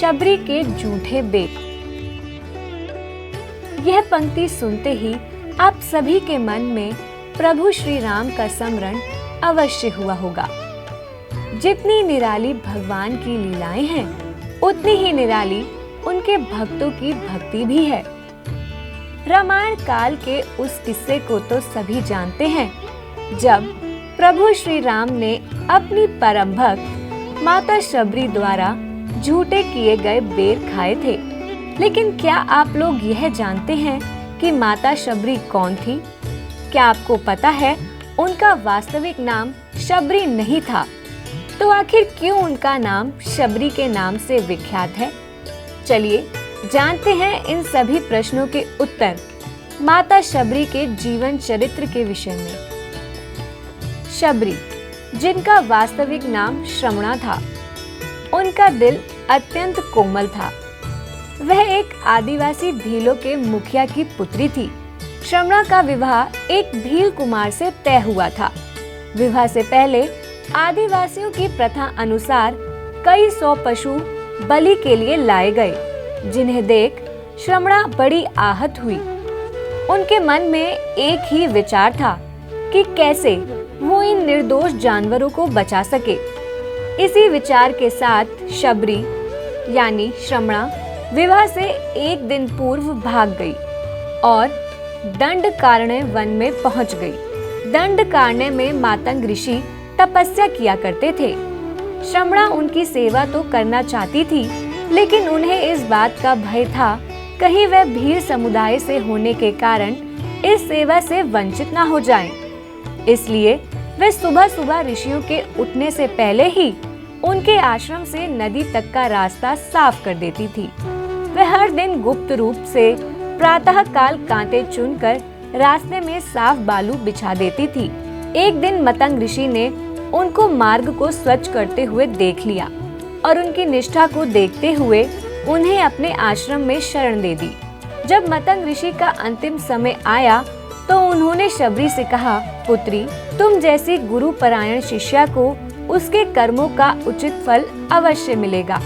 शबरी के झूठे बेर। यह पंक्ति सुनते ही आप सभी के मन में प्रभु श्री राम का स्मरण अवश्य हुआ होगा। जितनी निराली भगवान की लीलाएं हैं, उतनी ही निराली उनके भक्तों की भक्ति भी है। रामायण काल के उस किस्से को तो सभी जानते हैं, जब प्रभु श्री राम ने अपनी परम भक्त माता शबरी द्वारा झूठे किए गए बेर खाए थे। लेकिन क्या आप लोग यह जानते हैं कि माता शबरी कौन थी? क्या आपको पता है उनका वास्तविक नाम शबरी नहीं था? तो आखिर क्यों उनका नाम शबरी के नाम से विख्यात है? चलिए जानते हैं इन सभी प्रश्नों के उत्तर माता शबरी के जीवन चरित्र के विषय में। शबरी, जिनका वास्तविक नाम श्रमणा था, उनका दिल अत्यंत कोमल था। वह एक आदिवासी भीलों के मुखिया की पुत्री थी। श्रमणा का विवाह एक भील कुमार से तय हुआ था। विवाह से पहले आदिवासियों की प्रथा अनुसार कई 100 पशु बलि के लिए लाए गए, जिन्हें देख श्रमणा बड़ी आहत हुई। उनके मन में एक ही विचार था कि कैसे वो इन निर्दोष जानवरों को बचा सके। इसी विचार के साथ शबरी यानी श्रमणा विवाह से एक दिन पूर्व भाग गई और दंडकारण्य वन में पहुंच गई। दंडकारण्य में मातंग ऋषि तपस्या किया करते थे। श्रमणा उनकी सेवा तो करना चाहती थी, लेकिन उन्हें इस बात का भय था कहीं वह भील समुदाय से होने के कारण इस सेवा से वंचित ना हो जाएं। इसलिए वे सुबह सुबह ऋषियों के उठने से पहले ही उनके आश्रम से नदी तक का रास्ता साफ कर देती थी। वह हर दिन गुप्त रूप से प्रातः काल कांटे चुनकर रास्ते में साफ बालू बिछा देती थी। एक दिन मतंग ऋषि ने उनको मार्ग को स्वच्छ करते हुए देख लिया और उनकी निष्ठा को देखते हुए उन्हें अपने आश्रम में शरण दे दी। जब मतंग ऋषि का अंतिम समय आया तो उन्होंने शबरी से कहा, पुत्री, तुम जैसी गुरु परायण शिष्या को उसके कर्मों का उचित फल अवश्य मिलेगा।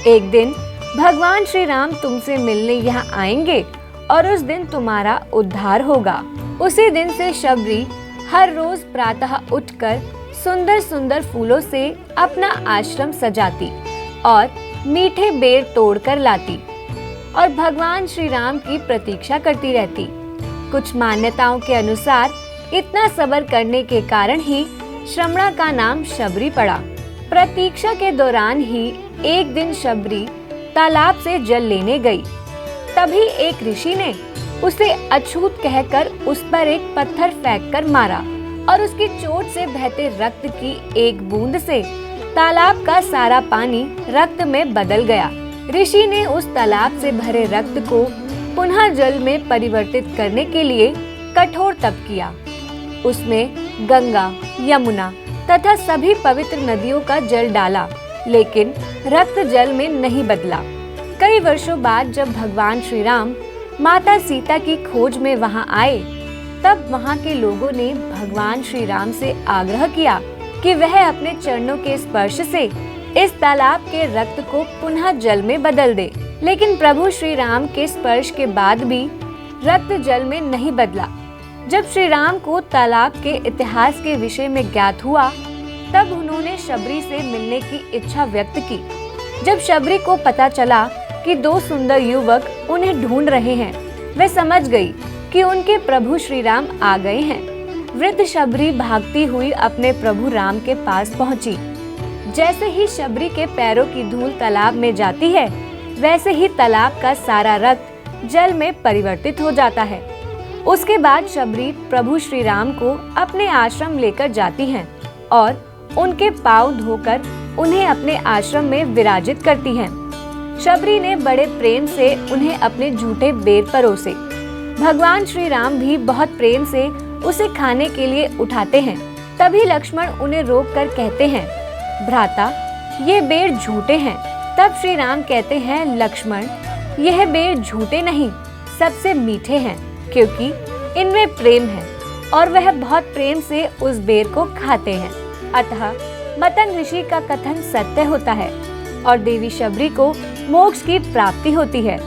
एक दिन भगवान श्री राम तुमसे मिलने यहाँ आएंगे और उस दिन तुम्हारा उद्धार होगा। उसी दिन से शबरी हर रोज प्रातः उठकर सुंदर सुंदर फूलों से अपना आश्रम सजाती और मीठे बेर तोड़कर लाती और भगवान श्री राम की प्रतीक्षा करती रहती। कुछ मान्यताओं के अनुसार इतना सब्र करने के कारण ही श्रमणा का नाम शबरी पड़ा। प्रतीक्षा के दौरान ही एक दिन शबरी तालाब से जल लेने गई। तभी एक ऋषि ने उसे अछूत कहकर उस पर एक पत्थर फेंककर मारा और उसकी चोट से बहते रक्त की एक बूंद से तालाब का सारा पानी रक्त में बदल गया। ऋषि ने उस तालाब से भरे रक्त को पुनः जल में परिवर्तित करने के लिए कठोर तप किया। उसमें गंगा, यमुना तथा सभी पवित्र नदियों का जल डाला, लेकिन रक्त जल में नहीं बदला। कई वर्षों बाद जब भगवान श्री राम माता सीता की खोज में वहां आए, तब वहां के लोगों ने भगवान श्री राम से आग्रह किया कि वह अपने चरणों के स्पर्श से इस तालाब के रक्त को पुनः जल में बदल दे। लेकिन प्रभु श्री राम के स्पर्श के बाद भी रक्त जल में नहीं बदला। जब श्री राम को तालाब के इतिहास के विषय में ज्ञात हुआ, तब उन्होंने शबरी से मिलने की इच्छा व्यक्त की। जब शबरी को पता चला कि 2 सुंदर युवक उन्हें ढूंढ रहे हैं, वह समझ गई कि उनके प्रभु श्री राम आ गए हैं। वृद्ध शबरी भागती हुई अपने प्रभु राम के पास पहुंची। जैसे ही शबरी के पैरों की धूल तालाब में जाती है, वैसे ही तालाब का सारा रक्त जल में परिवर्तित हो जाता है। उसके बाद शबरी प्रभु श्री राम को अपने आश्रम लेकर जाती हैं और उनके पांव धोकर उन्हें अपने आश्रम में विराजित करती हैं। शबरी ने बड़े प्रेम से उन्हें अपने झूठे बेर परोसे। भगवान श्री राम भी बहुत प्रेम से उसे खाने के लिए उठाते हैं। तभी लक्ष्मण उन्हें रोककर कहते हैं, भ्राता, ये बेर झूठे हैं। तब श्री राम कहते हैं, लक्ष्मण, यह बेर झूठे नहीं, सबसे मीठे हैं, क्योंकि इनमें प्रेम है और वह बहुत प्रेम से उस बेर को खाते हैं। अतः मतंग ऋषि का कथन सत्य होता है और देवी शबरी को मोक्ष की प्राप्ति होती है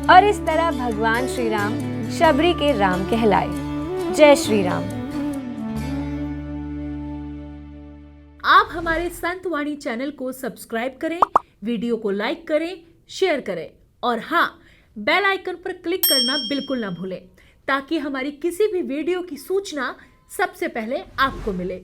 और इस तरह भगवान श्री राम शबरी के राम कहलाए। जय श्री राम। आप हमारे संत वाणी चैनल को सब्सक्राइब करें, वीडियो को लाइक करें, शेयर करें और हाँ, बेल आइकन पर क्लिक करना बिल्कुल ना भूलें ताकि हमारी किसी भी वीडियो की सूचना सबसे पहले आपको मिले।